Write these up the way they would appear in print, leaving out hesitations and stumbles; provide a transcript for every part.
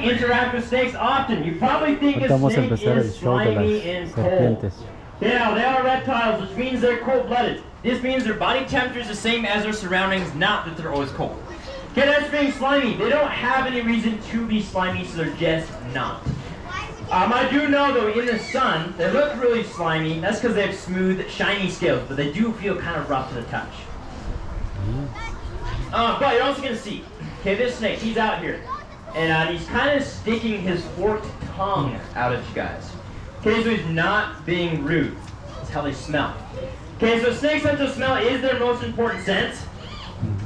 interact with snakes often. You probably think a snake is slimy and cold. Yeah, they are reptiles, which means they're cold-blooded. This means their body temperature is the same as their surroundings, not that they're always cold. Okay, that's being slimy. They don't have any reason to be slimy, so they're just not. I do know, though, in the sun, they look really slimy. That's because they have smooth, shiny scales, but they do feel kind of rough to the touch. But you're also going to see, okay, this snake, he's out here. And he's kind of sticking his forked tongue out at you guys. Okay, so he's not being rude. That's how they smell. Okay, so snake's sense of smell is their most important sense.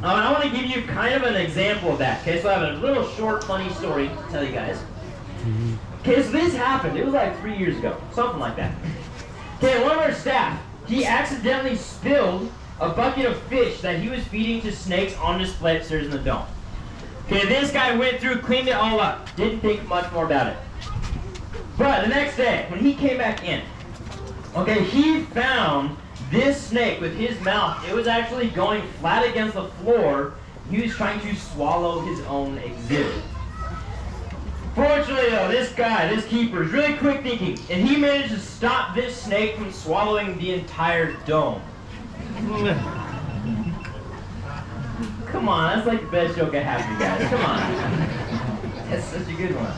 I want to give you kind of an example of that. Okay, so I have a little short, funny story to tell you guys. Okay, so this happened. It was like 3 years ago, something like that. Okay, one of our staff, he accidentally spilled a bucket of fish that he was feeding to snakes on display upstairs in the dome. Okay, this guy went through, cleaned it all up, didn't think much more about it. But the next day, when he came back in, okay, he found this snake with his mouth. It was actually going flat against the floor. He was trying to swallow his own exhibit. Fortunately, though, this guy, this keeper, is really quick thinking, and he managed to stop this snake from swallowing the entire dome. Come on, that's like the best joke I have for you guys. Come on. That's such a good one.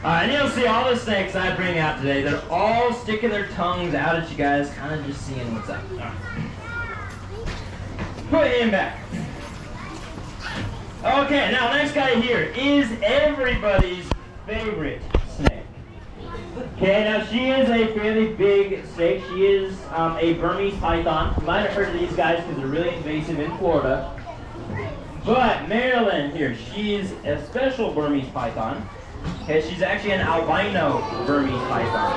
And you'll see all the snakes I bring out today, they're all sticking their tongues out at you guys, kind of just seeing what's up. Put him back. Okay, now next guy here is everybody's favorite snake. Okay, now she is a fairly big snake. She is a Burmese python. You might have heard of these guys because they're really invasive in Florida. But Marilyn here, she's a special Burmese python. Okay, she's actually an albino Burmese python.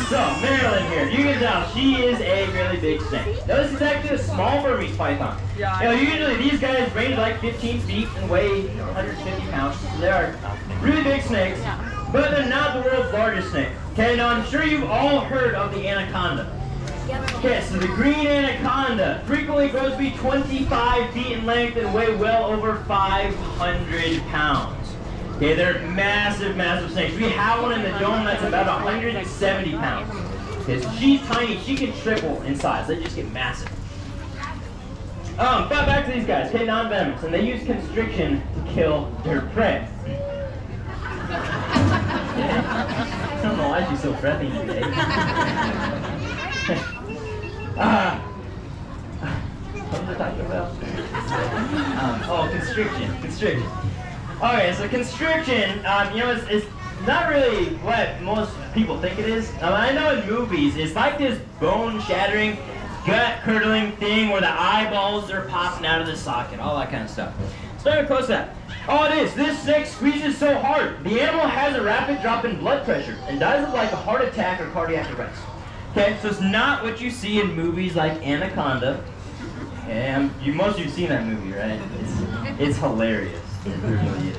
So, Marilyn here, you can tell she is a really big snake. Now, this is actually a small Burmese python. You know, usually these guys range like 15 feet and weigh 150 pounds. So they are really big snakes, but they're not the world's largest snake. Okay, now I'm sure you've all heard of the anaconda. Okay, so the green anaconda frequently grows to be 25 feet in length and weigh well over 500 pounds. Okay, they're massive, massive snakes. We have one in the dome that's about 170 pounds. Okay, so she's tiny. She can triple in size. They just get massive. But back to these guys. Okay, non-venomous, and they use constriction to kill their prey. I don't know why she's so friendly today. What was I talking about? Constriction. Okay, so constriction, you know, it's not really what most people think it is. I know in movies, it's like this bone-shattering, gut-curdling thing where the eyeballs are popping out of the socket, all that kind of stuff. It's not even close to that. Oh, it is. This snake squeezes so hard, the animal has a rapid drop in blood pressure and dies of like a heart attack or cardiac arrest. Okay, so it's not what you see in movies like Anaconda. And most of you have seen that movie, right? It's hilarious. It really is.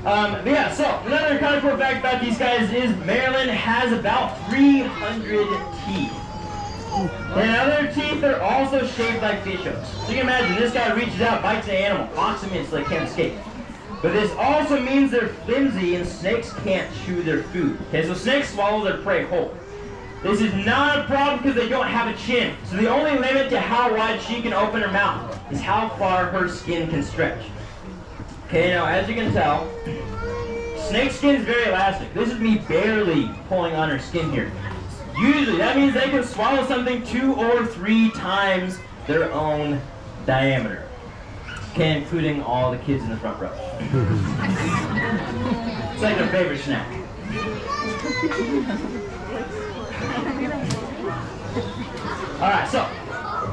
But yeah, so another kind of cool fact about these guys is Marilyn has about 300 teeth. And other teeth are also shaped like fish hooks. So you can imagine this guy reaches out, bites an animal, locks them in so they can't escape. But this also means they're flimsy and snakes can't chew their food. Okay, so snakes swallow their prey whole. This is not a problem because they don't have a chin. So the only limit to how wide she can open her mouth is how far her skin can stretch. Okay, now as you can tell, snake skin is very elastic. This is me barely pulling on her skin here. Usually that means they can swallow something 2 or 3 times their own diameter. Okay, including all the kids in the front row. It's like their favorite snack. Alright, so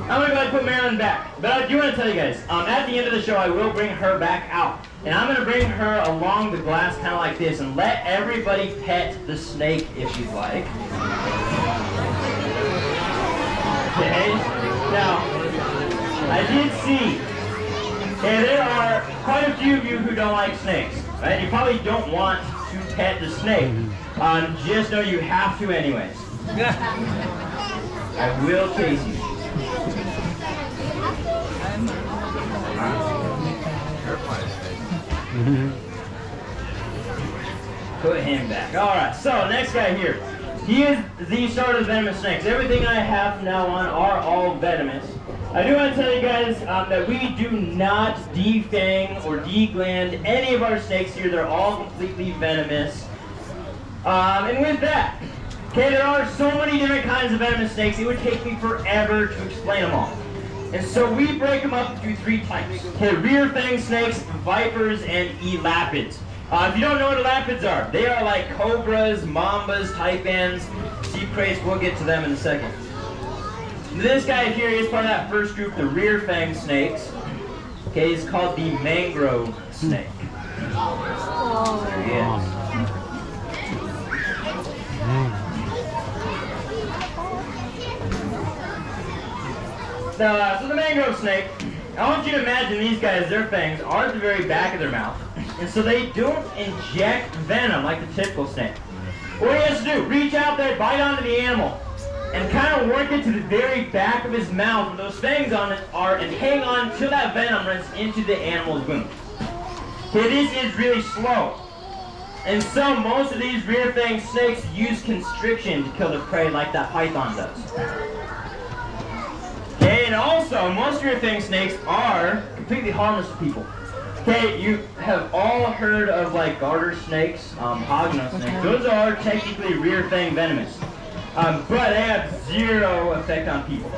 I'm gonna go ahead and put Marilyn back. But I do want to tell you guys, at the end of the show, I will bring her back out. And I'm gonna bring her along the glass kind of like this and let everybody pet the snake if you'd like. Okay, now, I did see, there are quite a few of you who don't like snakes, right? You probably don't want to pet the snake. Just know you have to anyways. I will chase you. Put him back. Alright, so next guy here. He is the starter of venomous snakes. Everything I have from now on are all venomous. I do want to tell you guys that we do not defang or degland any of our snakes here. They're all completely venomous. And with that, okay, there are so many different kinds of venomous snakes, it would take me forever to explain them all. And so we break them up into 3 types. Okay, rear fang snakes, vipers, and elapids. If you don't know what elapids are, they are like cobras, mambas, taipans, sea crates. We'll get to them in a second. This guy here is part of that first group, the rear fang snakes. Okay, he's called the mangrove snake. There he is. Now, so the mangrove snake, I want you to imagine these guys, their fangs are at the very back of their mouth. And so they don't inject venom like the typical snake. What he has to do, reach out there, bite onto the animal, and kind of work it to the very back of his mouth where those fangs on it are, and hang on till that venom runs into the animal's wound. Okay, this is really slow. And so most of these rear fang snakes use constriction to kill their prey like that python does. Okay, and also most rear fang snakes are completely harmless to people. Okay, you have all heard of like garter snakes, hognose snakes. Those are technically rear fang venomous, but they have 0 effect on people.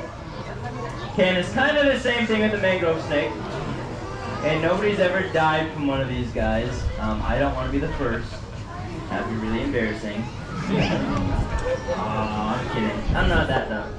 Okay, and it's kind of the same thing with the mangrove snake. And nobody's ever died from one of these guys. I don't want to be the first. That'd be really embarrassing. Oh, I'm kidding. I'm not that dumb.